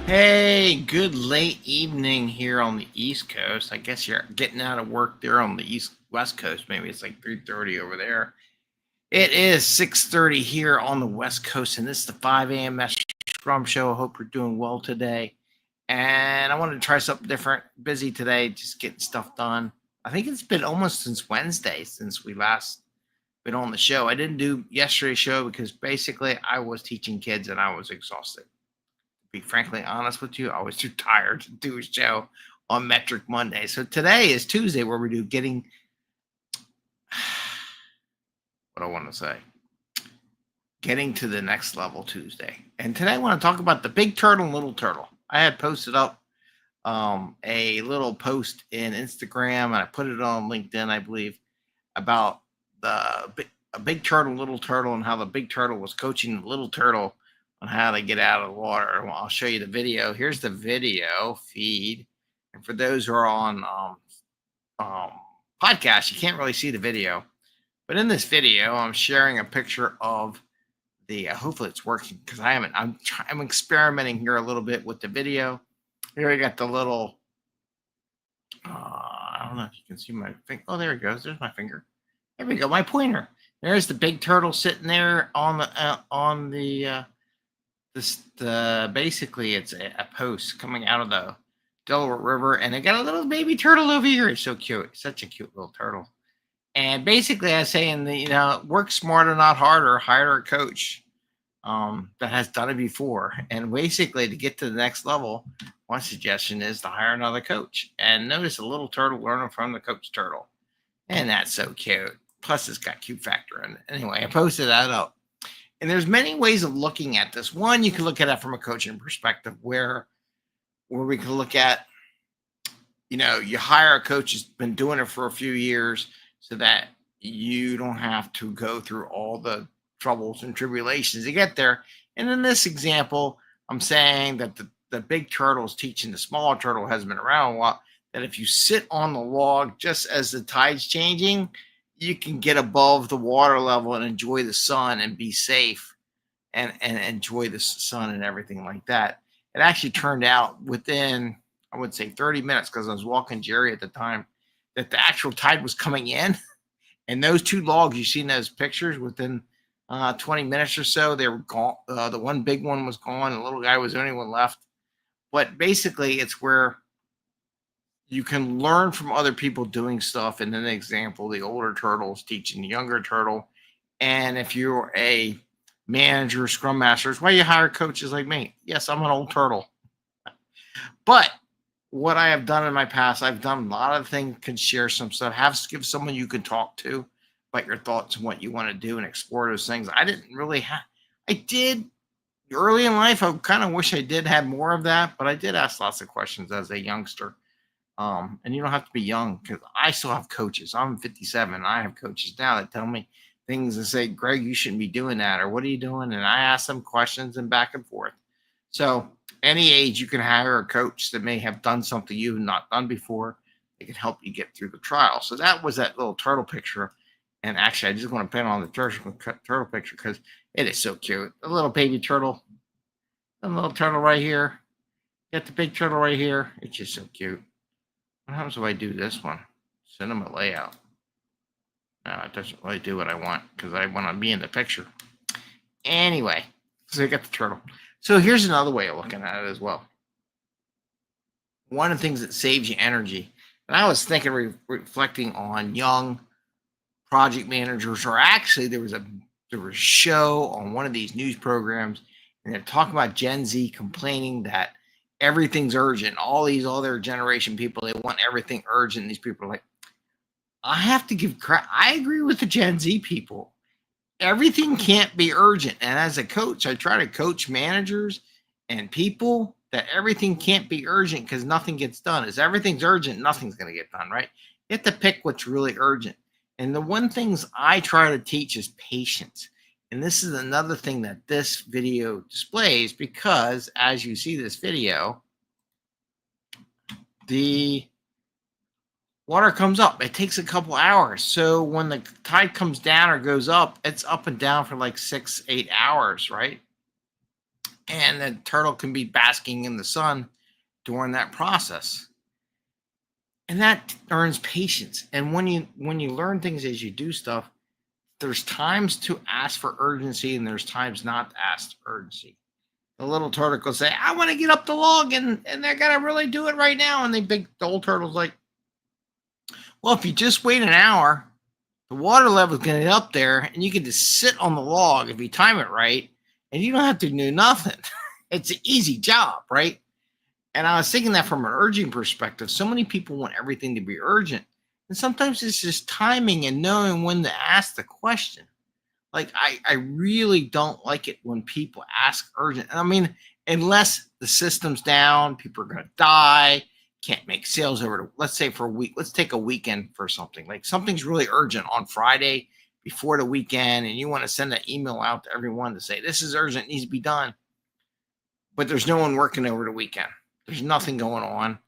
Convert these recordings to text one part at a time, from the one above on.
Hey, good late evening here on the East Coast. I guess you're getting out of work there on the West Coast. Maybe it's like 3:30 over there. It is 6:30 here on the West Coast, and this is the 5 a.m. Mester Scrum Show. I hope you're doing well today. And I wanted to try something different. Busy today, just getting stuff done. I think it's been almost since Wednesday since we last been on the show. I didn't do yesterday's show because basically I was teaching kids and I was exhausted. Be frankly honest with you, I was too tired to do a show on Metric Monday. So today is Tuesday where we do getting what I want to say. Getting to the next level Tuesday. And today I want to talk about the big turtle and little turtle. I had posted up a little post in Instagram and I put it on LinkedIn, I believe, about a big turtle, little turtle, and how the big turtle was coaching the little turtle on how to get out of the water. Well, I'll show you the video. Here's the video feed. And for those who are on podcast, you can't really see the video. But in this video, I'm sharing a picture of the, hopefully it's working because I'm experimenting here a little bit with the video. Here we got the little, I don't know if you can see my finger. Oh, there it goes. There's my finger. There we go. My pointer. There's the big turtle sitting there on the basically it's a post coming out of the Delaware River, and they got a little baby turtle over here. It's so cute. Such a cute little turtle. And basically, I was saying that work smarter, not harder. Hire a coach that has done it before. And basically, to get to the next level, one suggestion is to hire another coach. And notice a little turtle learning from the coach turtle, and that's so cute. Plus, it's got cute factor in it. Anyway, I posted that up. And there's many ways of looking at this. One, you can look at it from a coaching perspective where we can look at, you hire a coach who's been doing it for a few years so that you don't have to go through all the troubles and tribulations to get there. And in this example, I'm saying that the big turtle is teaching the smaller turtle who hasn't been around a while that if you sit on the log just as the tide's changing, you can get above the water level and enjoy the sun and be safe and enjoy the sun and everything like that. It actually turned out within, I would say 30 minutes, because I was walking Jerry at the time, that the actual tide was coming in. And those two logs you see in those pictures, within 20 minutes or so, they were gone. The one big one was gone. The little guy was the only one left. But basically, it's where you can learn from other people doing stuff. And then the example, the older turtles teaching the younger turtle. And if you're a manager, scrum master, it's why you hire coaches like me. Yes, I'm an old turtle. But what I have done in my past, I've done a lot of things, can share some stuff, give someone you can talk to about your thoughts and what you want to do and explore those things. I didn't really have, I did early in life. I kind of wish I did have more of that, but I did ask lots of questions as a youngster. And you don't have to be young because I still have coaches. I'm 57. I have coaches now that tell me things and say, Greg, you shouldn't be doing that. Or what are you doing? And I ask them questions and back and forth. So any age, you can hire a coach that may have done something you've not done before. It can help you get through the trial. So that was that little turtle picture. And actually, I just want to pin on the turtle picture because it is so cute. The little baby turtle, the little turtle right here. Got the big turtle right here. It's just so cute. What happens if I do this one? Cinema layout. No, it doesn't really do what I want because I want to be in the picture. Anyway, so you got the turtle. So here's another way of looking at it as well. One of the things that saves you energy, and I was thinking, reflecting on young project managers, or actually there was a show on one of these news programs, and they're talking about Gen Z complaining that everything's urgent. All their generation people, they want everything urgent. These people are like, I have to give credit. I agree with the Gen Z people. Everything can't be urgent. And as a coach, I try to coach managers and people that everything can't be urgent because nothing gets done. If everything's urgent, nothing's going to get done, right? You have to pick what's really urgent. And the one things I try to teach is patience. And this is another thing that this video displays because as you see this video, the water comes up. It takes a couple hours. So when the tide comes down or goes up, it's up and down for like 6-8 hours, right? And the turtle can be basking in the sun during that process. And that earns patience. And when you learn things as you do stuff, there's times to ask for urgency and there's times not to ask for urgency. The little turtle will say, I want to get up the log and they're gonna really do it right now. And the old turtle's like, well, if you just wait an hour, the water level's gonna get up there and you can just sit on the log if you time it right, and you don't have to do nothing. It's an easy job, right? And I was thinking that from an urgent perspective. So many people want everything to be urgent. And sometimes it's just timing and knowing when to ask the question. Like, I really don't like it when people ask urgent. I mean, unless the system's down, people are going to die, can't make sales over to, let's say for a week. Let's take a weekend for something. Like something's really urgent on Friday before the weekend, and you want to send an email out to everyone to say, this is urgent, needs to be done. But there's no one working over the weekend. There's nothing going on.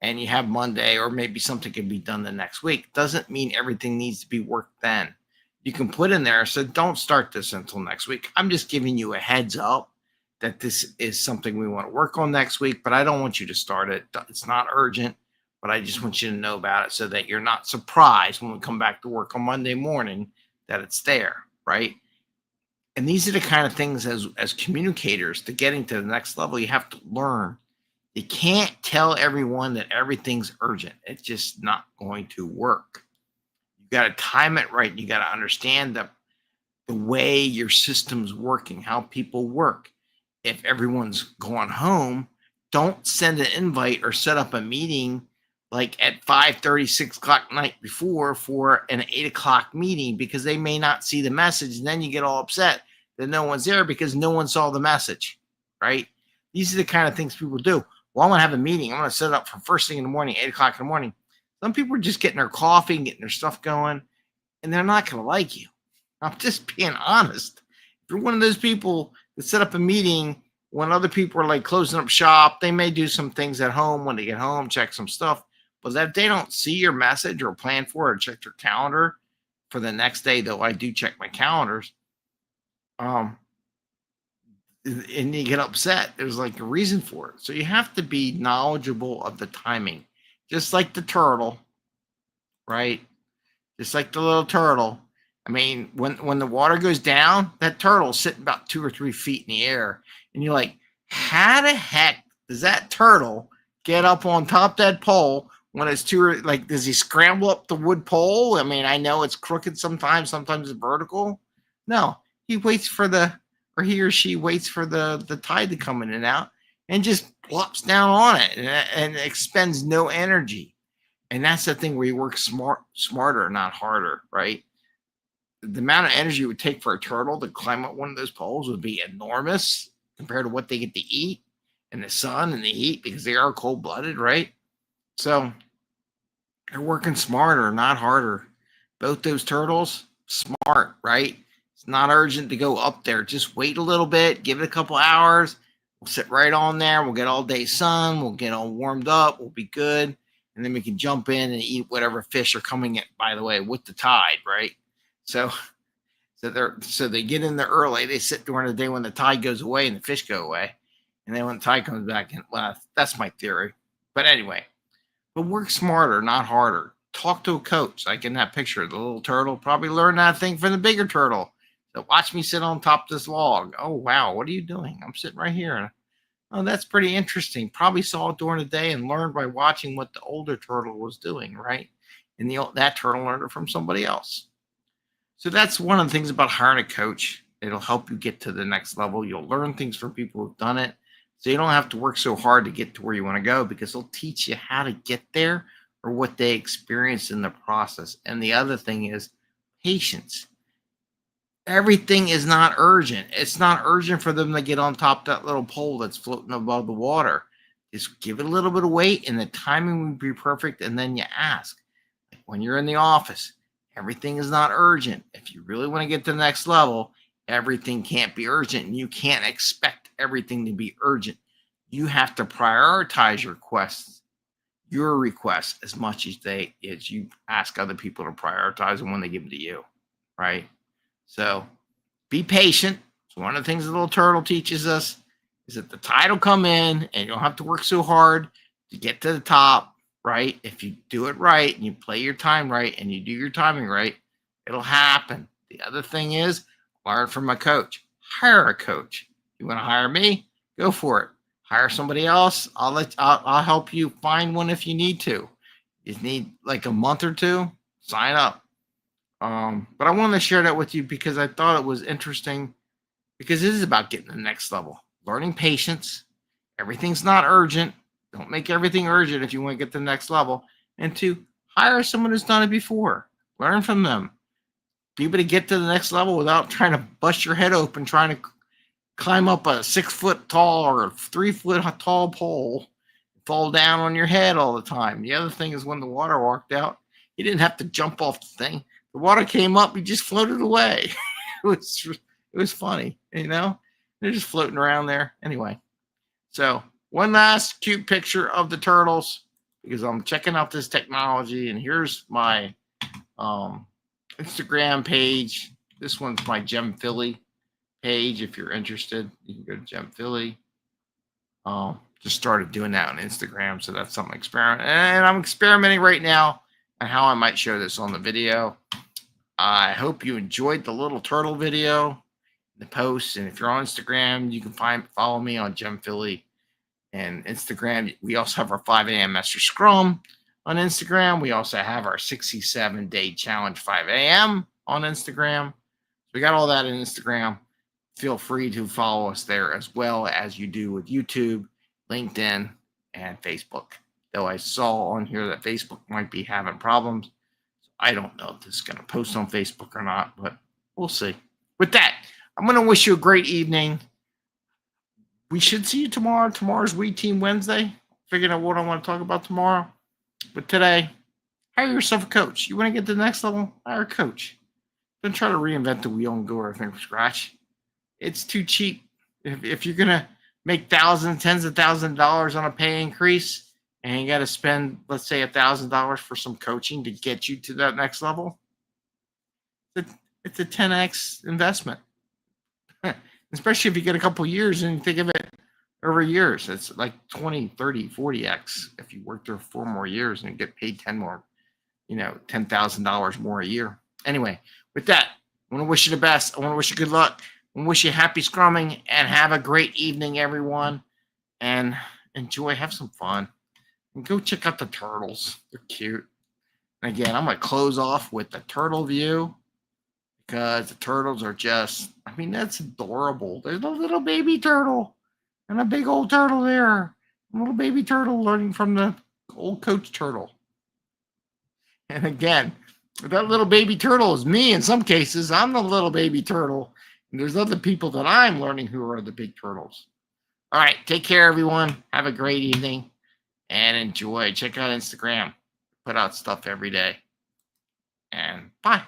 And you have Monday, or maybe something can be done the next week. Doesn't mean everything needs to be worked then. You can put in there, so don't start this until next week. I'm just giving you a heads up that this is something we want to work on next week, but I don't want you to start it. It's not urgent, but I just want you to know about it so that you're not surprised when we come back to work on Monday morning that it's there, right? And these are the kind of things as communicators, to getting to the next level, you have to learn. You can't tell everyone that everything's urgent. It's just not going to work. You got to time it right. You got to understand the way your system's working, how people work. If everyone's going home, don't send an invite or set up a meeting like at 5:30, 6 o'clock night before for an 8 o'clock meeting, because they may not see the message. And then you get all upset that no one's there because no one saw the message, right? These are the kind of things people do. Well, I'm going to have a meeting. I'm going to set it up for first thing in the morning, 8 o'clock in the morning. Some people are just getting their coffee and getting their stuff going, and they're not going to like you. I'm just being honest. If you're one of those people that set up a meeting when other people are like closing up shop, they may do some things at home when they get home, check some stuff. But if they don't see your message or plan for it or check their calendar for the next day, though I do check my calendars, and you get upset, there's like a reason for it. So you have to be knowledgeable of the timing, just like the turtle, right? Just like the little turtle. I mean, when the water goes down, that turtle's sitting about 2 or 3 feet in the air, and you're like, how the heck does that turtle get up on top of that pole when it's like, does he scramble up the wood pole? I mean, I know it's crooked sometimes it's vertical. No, he waits for he or she waits for the tide to come in and out and just plops down on it and expends no energy. And that's the thing where you work smarter, not harder, right? The amount of energy it would take for a turtle to climb up one of those poles would be enormous compared to what they get to eat in the sun and the heat, because they are cold-blooded, right? So they're working smarter, not harder. Both those turtles, smart, right? It's not urgent to go up there. Just wait a little bit, give it a couple hours. We'll sit right on there. We'll get all day sun. We'll get all warmed up. We'll be good. And then we can jump in and eat whatever fish are coming in, by the way, with the tide, right? So they get in there early. They sit during the day when the tide goes away and the fish go away. And then when the tide comes back in, well, that's my theory. But anyway, but work smarter, not harder. Talk to a coach, like in that picture. The little turtle probably learned that thing from the bigger turtle. So watch me sit on top of this log. Oh, wow, what are you doing? I'm sitting right here. Oh, that's pretty interesting. Probably saw it during the day and learned by watching what the older turtle was doing, right? And that turtle learned it from somebody else. So that's one of the things about hiring a coach. It'll help you get to the next level. You'll learn things from people who've done it. So you don't have to work so hard to get to where you want to go, because they'll teach you how to get there or what they experienced in the process. And the other thing is patience. Everything is not urgent. It's not urgent for them to get on top of that little pole that's floating above the water. Just give it a little bit of weight and the timing will be perfect. And then you ask. Like when you're in the office, everything is not urgent. If you really want to get to the next level, everything can't be urgent, and you can't expect everything to be urgent. You have to prioritize your requests as much as you ask other people to prioritize them when they give them to you, right? So be patient. It's one of the things the little turtle teaches us. is that the tide will come in and you don't have to work so hard to get to the top, right? If you do it right and you play your time right and you do your timing right, it'll happen. The other thing is, learn from a coach. Hire a coach. You want to hire me? Go for it. Hire somebody else. I'll help you find one if you need to. You need like a month or two, sign up. But I wanted to share that with you because I thought it was interesting, because this is about getting to the next level. Learning patience. Everything's not urgent. Don't make everything urgent if you want to get to the next level. And two, hire someone who's done it before. Learn from them. Be able to get to the next level without trying to bust your head open trying to climb up a 6 foot tall or a 3 foot tall pole, fall down on your head all the time. The other thing is, when the water walked out, you didn't have to jump off the thing. The water came up, you just floated away. It was funny, you know? They're just floating around there. Anyway, so one last cute picture of the turtles, because I'm checking out this technology, and here's my Instagram page. This one's my Gem Philly page. If you're interested, you can go to Gem Philly. Just started doing that on Instagram, so that's something experiment. And I'm experimenting right now on how I might show this on the video. I hope you enjoyed the little turtle video, the post. And if you're on Instagram, you can follow me on Gem Philly and Instagram. We also have our 5 a.m. Mester Scrum on Instagram. We also have our 67-day challenge 5 a.m. on Instagram. We got all that in Instagram. Feel free to follow us there as well as you do with YouTube, LinkedIn, and Facebook. Though I saw on here that Facebook might be having problems. I don't know if this is going to post on Facebook or not, but we'll see. With that, I'm going to wish you a great evening. We should see you tomorrow. Tomorrow's We Team Wednesday. Figuring out what I want to talk about tomorrow. But today, hire yourself a coach. You want to get to the next level? Hire a coach. Don't try to reinvent the wheel and go everything from scratch. It's too cheap. If you're going to make thousands, tens of thousands of dollars on a pay increase, and you got to spend, let's say, $1,000 for some coaching to get you to that next level, it's a 10x investment. Especially if you get a couple years and you think of it over years. It's like 20, 30, 40x if you work there 4 more years and get paid $10,000 more a year. Anyway, with that, I want to wish you the best. I want to wish you good luck. I want to wish you happy scrumming, and have a great evening, everyone. And enjoy, have some fun. And go check out the turtles. They're cute. And again, I'm going to close off with the turtle view, because the turtles are just, that's adorable. There's a little baby turtle and a big old turtle there. A little baby turtle learning from the old coach turtle. And again, that little baby turtle is me in some cases. I'm the little baby turtle. And there's other people that I'm learning who are the big turtles. All right. Take care, everyone. Have a great evening and enjoy. Check out Instagram. Put out stuff every day. And bye.